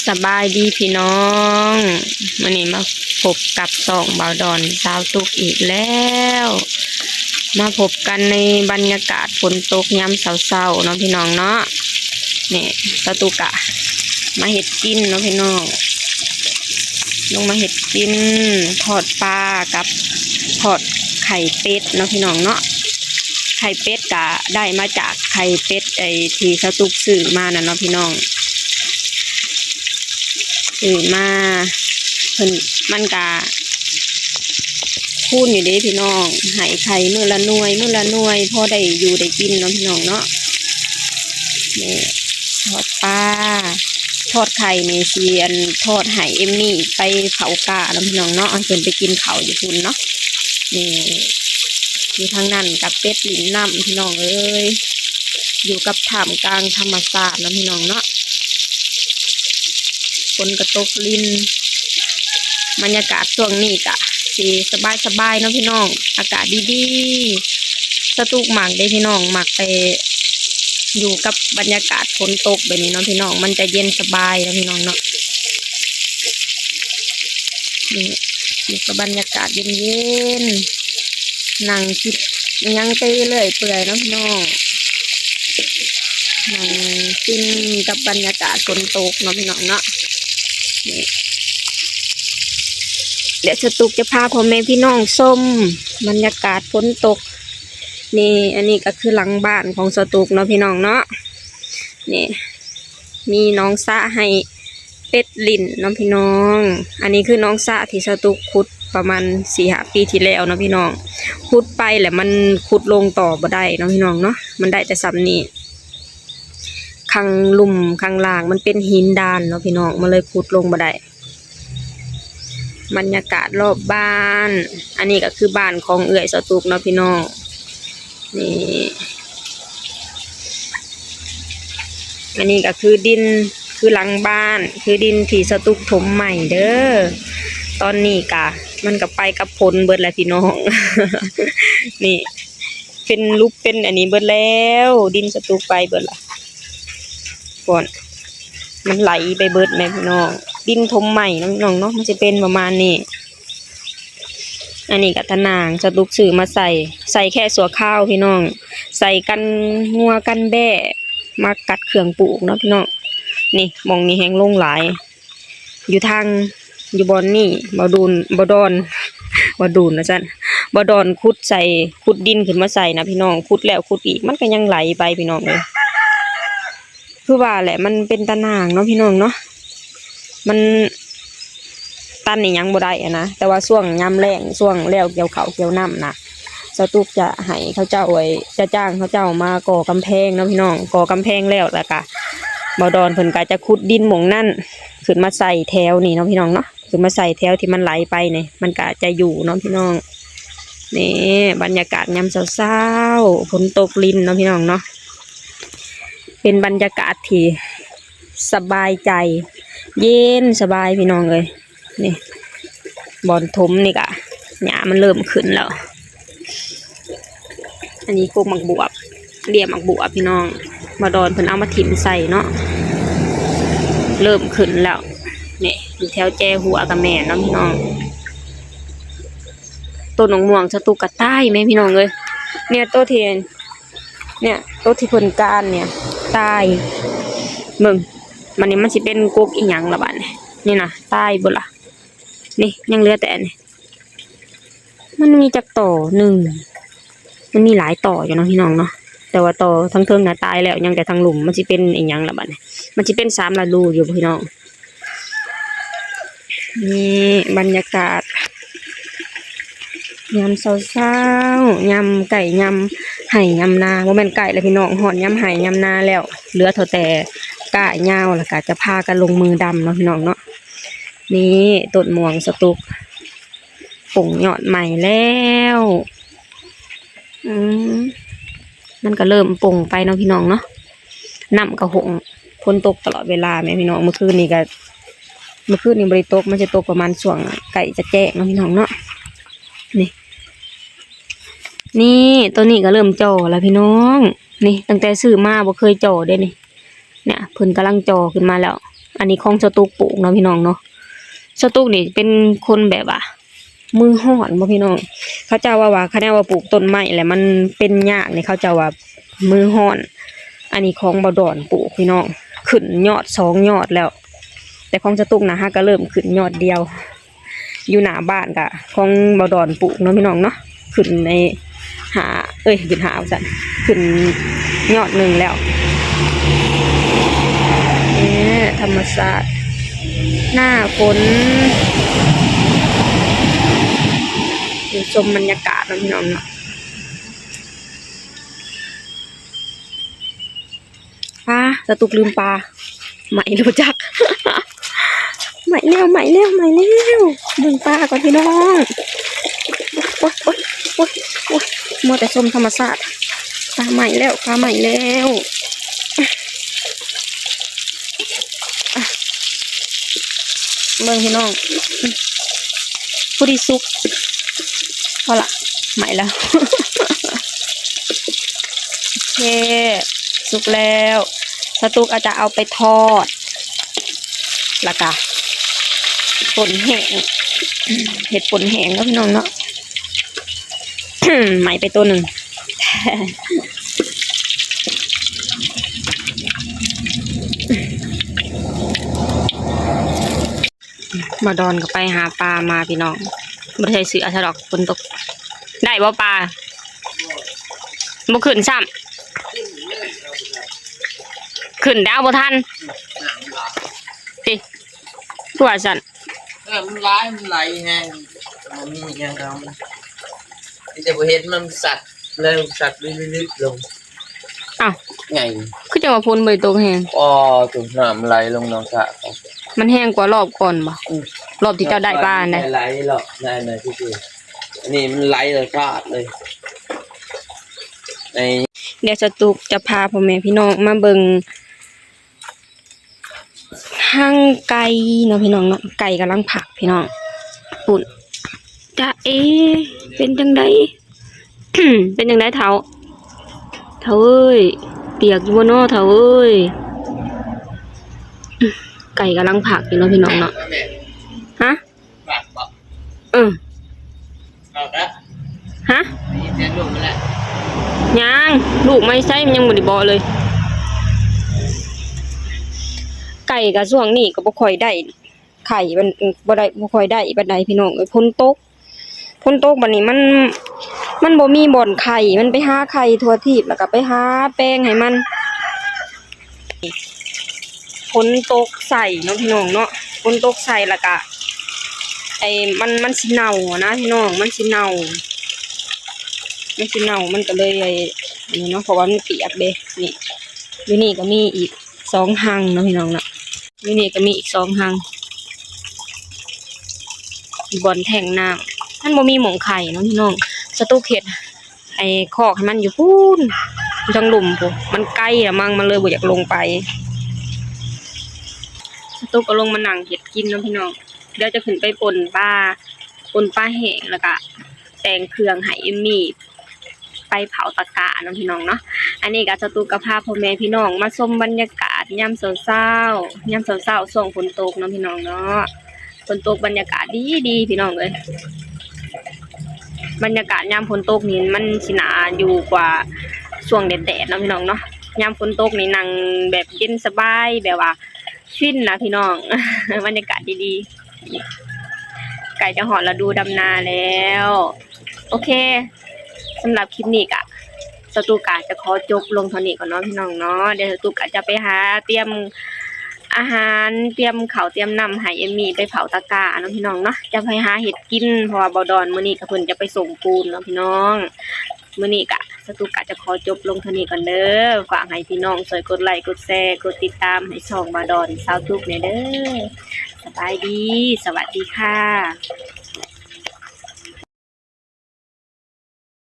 สบายดีพี่น้องวันนี้มาพบกับสองบ่าวดอนสาวตุกอีกแล้วมาพบกันในบรรยากาศฝนตกยามเช้าๆเนาะพี่น้องเนาะนี่สาวตุกะมาเห็ดกินเนาะพี่น้องลงมาเห็ดกินทอดปลากับทอดไข่เป็ดเนาะพี่น้องเนาะไข่เป็ดกะได้มาจากไข่เป็ดไอที่สาวตุกซื้อมาน่ะเนาะพี่น้องมาเพิ่นมันกะคูนอยู่เด้พี่น้องหายไข่มื้อละหน่วยพอได้อยู่ได้กินเนาะพี่น้องเนาะนี่ทอดปลาทอดไข่นี่สิอันทอดไห้เอมมี่ไปเผากะเนาะพี่น้องเนาะเพิ่นไปกินข้าวอยู่พุ่นเนาะนี่อยู่ทางนั้นกับเป็ดลิ้นน้ำพี่น้องเอ้ยอยู่กับท่ามกลางธรรมชาติเนาะพี่น้องเนาะฝนกระตกลินบรรยากาศช่วงนี้กะสีสบายเนาะพี่น้องอากาศดีๆสตุกหมักได้พี่น้องหมักไปอยู่กับบรรยากาศฝนตกแบบนี้เนาะพี่น้องมันจะเย็นสบายนะพี่น้องเนาะนี่อยู่กับบรรยากาศเย็นๆนั่งคิดยังไปเลยเปื่อยเนาะพี่น้องนั่งกินกับบรรยากาศฝนตกเนาะพี่น้องเนาะนี่เดี๋ยวสตุกจะพาพ่อแม่พี่น้องส้มบรรยากาศฝนตกนี่อันนี้ก็คือหลังบ้านของสตุกเนาะพี่น้องเนาะนี่มีน้องสะให้เป็ดลิ่นเนาะพี่น้องอันนี้คือน้องสะที่สตุกขุดประมาณ4-5 ปีที่แล้วเนาะพี่น้องขุดไปแหละมันขุดลงต่อบ่ได้เนาะพี่น้องเนาะมันได้แต่ซ้ำนี่ข้างลุ่มข้างล่างมันเป็นหินดานเนาะพี่น้องมันเลยขุดลงบ่ได้บรรยากาศรอบบ้านอันนี้ก็คือบ้านของเอื้อยสตุกเนาะพี่น้องนี่อันนี้ก็คือดินคือหลังบ้านคือดินที่สตุกถมใหม่เด้อตอนนี้กะมันก็ไปกับผลเบิดแล้วพี่น้อง นี่เป็นรูปเป็นอันนี้เบิดแล้วดินสตุกไปเบิดละก่อนมันไหลไปเบิดแม่พี่น้องดินถมใหม่น้องเนาะมันจะเป็นประมาณนี้อันนี้กับตะนางสตุกซื้อมาใส่แค่สัวข้าวพี่น้องใส่กันงัวกันแบ่มากัดเครื่องปลูกเนาะพี่น้องนี่มองนี่แห้งลงหลายอยู่ทางอยู่บอนนี่บ่ดอนนะจ๊ะบ่ดอนขุดดินขึ้นมาใส่นะพี่น้องขุดแล้วขุดอีกมันก็ยังไหลไปพี่น้องเลยคือว่าแหละมันเป็นตะนางเนาะพี่น้องเนาะมันตันนี่ยังบ่ได้อะนะแต่ว่าช่วงยามแล้งช่วงแล้วเกี่ยวข้าวเกี่ยวน้ำนะสตุกจะให้เขาเจ้าไว้จะจ้างเขาเจ้ามาก่อกำแพงเนาะพี่น้องก่อกำแพงแล้วแต่กะบ่ดอนเพิ่นก็จะขุดดินหม่องนั่นขึ้นมาใส่แถวนี่เนาะพี่น้องเนาะขึ้นมาใส่แถวที่มันไหลไปเนี่ยมันก็จะอยู่เนาะพี่น้องนี่บรรยากาศยามเช้าฝนตกลินเนาะพี่น้องเนาะเป็นบรรยากาศที่สบายใจเย็นสบายพี่น้องเลยนี่บอนทมนี่กะหญ้ามันเริ่มขึ้นแล้วอันนี้กูหมักบวบเรียมหมักบวบพี่น้องมาดอนเพิ่นเอามาถิ่มใส่เนาะเริ่มขึ้นแล้วนี่อยู่แถวแจหัวกับแม่เนาะพี่น้องต้นหนองม่วงสตุกกะใต้ไหมพี่น้องเลยเนี่ยต้นเทียนเนี่ยต้นที่เพิ่นการเนี่ยใต้มึงมันนี่มันสิเป็นกุ๊กอีหยังละบัดนี่นะใต้บ่ล่ะนี่ยังเหลือแต่นี่มันมีจักต่อหนึ่งมันมีหลายต่ออยู่เนาะพี่น้องเนาะแต่ว่าต่อทั้งเทิงน่ะตายแล้วยังแต่ทางหลุมมันสิเป็นอีหยังละบัดนี่มันสิเป็น3 ฤดูอยู่พี่น้องนี่บรรยากาศยามเช้ายามไก่ยามไห่ยามนาว่าแม่นไก่แล้วพี่น้องหอดยามไห่ยามนาแล้วเหลือเท่าแต่ก้ายาวแล้วก็จะพากันลงมือดำเนาะพี่น้องเนาะนี่ต้นม่วงสตุกป่งยอดใหม่แล้วมันก็เริ่มป่งไปเนาะพี่น้องเนาะน้ำก็หงฝนตกตลอดเวลาแม่พี่น้องเมื่อคืนนี้บริตกมันจะตกประมาณช่วงไก่จะแจ้งเนาะพี่น้องเนาะนี่ตัวนี้ก็เริ่มจ่อแล้วพี่น้องนี่ตั้งแต่ซื้อมาบ่เคยจ่อเด้นี่เนี่ยเพิ่นกำลังจ่อขึ้นมาแล้ว อันนี้ของสตุกปลูกเนาะพี่น้องเนาะสตุกนี่เป็นคนแบบว่ามือห่อนบ่พี่น้องเขาเจ้าว่าคะแนนว่าปลูกต้นไม้แหละมันเป็นยากนี่เขาเจ้าว่ามือห่อนอันนี้ของบ่ดอนปลูกพี่น้องขึ้นยอด2 ยอดแล้วแต่ของสตุกนะฮะก็เริ่มขึ้นยอดเดียวอยู่หน้าบ้านก็ของบ่ดอนปลูกเนาะพี่น้องเนาะขึ้นในขึ้นหาสั่นขึ้นยอดหนึ่งแล้วเนี่ยธรรมศาสตร์หน้าฝนอยู่ชมบรรยากาศนะพี่น้องเนาะปลาสตุกลืมปลาไม่รู้จัก ไม่แล้วดึงปลาก่อนพี่น้องโอ๊ยมัวแต่ชมธรรมศาสตร์ปลาใหม่แล้วเบิ่งพี่น้องผู้ดีสุกพอละใหม่แล้ว โอเคสุกแล้วสตุกอาจจะเอาไปทอดแล้วก็ป่นแห้งเห็ดป่นแห้งแล้วพี่น้องเนาะ ใหม่ไปตัวหนึ่ง มาดอนก็ไปหาปลามาพี่น้องบ่ได้ซื้ออาชดอกฝนตกได้บ่ปลาบ่ขึ้นซ้ำขึ้นดาวบ่ทันติตัวสั่นมันไหลแห้งมันมีอย่างเราที่จะเห็นมันสัตว์เลยสัตว์ลึกๆลงอ้าวไงคือจะมาพ่นใบตกแห้งอ๋อถูกน้ำไหลลงน้องสะมันแห้งกว่ารอบก่อนบ่รอบที่เจ้าได้ปลานะไหลหรอกได้ที่คืออันนี้มันไหลเลยพลาดเลยในเดี๋ยวสตุกจะพาพ่อแม่พี่น้องมาเบิ่งทางไก่เนาะพี่น้องเนาะไก่กำลังผักพี่น้องปุ่นจะเป็นจังได เป็นจังไดเฒ่าเอ้ยเปียกอยู่บ่เนาะเฒ่าเอ้ยไก่กำลังผักอยู่เนาะพี่น้องเนาะฮะฮะยังลูกไม่ใช่มันยังบ่ได้บ่เลยไก่กับช่วงนี้ก็บ่ค่อยได้ไข่มันบ่ค่อยได้บัดใดพี่น้องเอ้ยฝนตกบัดนี้มันบ่มีบ่อนไข่มันไปหาไข่ทั่วทีบแล้วก็ไปหาแป้งให้มันฝนตกใส่เนาะพี่น้องเนาะฝนตกใส่แล้วก็มันสิเน่านะพี่น้องมันสิเน่ามันก็เลยนี่เนาะเพราะว่ามันเปียกเด้นี่อยู่นี่ก็มีอีก2 หังเนาะพี่น้องเนาะอยู่นี่ก็มีอีก2 หังบ่อนแทงน้ำมันบ่มีหม่องไข่เนาะพี่น้องสตุกเฮ็ดคอกให้มันอยู่พูนจังหลุมพุ่นมันไกลละมั้งมันเลยบ่อยากลงไปสตุกก็ลงมานั่งเฮ็ดกินเนาะพี่น้องเดี๋ยวจะขึ้นไปป่นปลาแห้งแล้วก็แต่งเครื่องให้เอมมี่ไปเผาตะกะเนาะพี่น้องเนาะอันนี้ก็สตุกกับพาพ่อแม่พี่น้องมาชมบรรยากาศยามเช้าช่วงฝนตกเนาะพี่น้องเนาะฝนตกบรรยากาศดีพี่น้องเอ้ยบรรยากาศยามฝนตกนี่มันสิน่าอยู่กว่าช่วงแดดๆเนาะพี่น้องเนาะยามฝนตกนี่นั่งแบบเย็นสบายแบบว่าชิลนะพี่น้อง บรรยากาศดีๆไก่จะหอดแล้วดูดำนาแล้วโอเคสำหรับคลิปนี้กะสตูกะจะขอจบลงเท่านี้ก่อนเนาะพี่น้องเนาะเดี๋ยวสตูกะจะไปหาเตรียมอาหารเตรียมข้าวเตรียมน้ำให้เอมมี่ไปเผาตะกะเนาะพี่น้องเนาะจะไปหาเห็ดกินเพราะว่าบ่ดอนมื้อนี้ก็เพิ่นจะไปส่งปูนเนาะพี่น้องมื้อนี้กะสตูกะจะขอจบลงเท่านี้ก่อนเด้อฝากให้พี่น้องช่วยกดไลค์กดแชร์กดติดตามให้ช่องบ่ดอนสาวทุกเนี่ยเด้อสบายดีสวัสดีค่ะ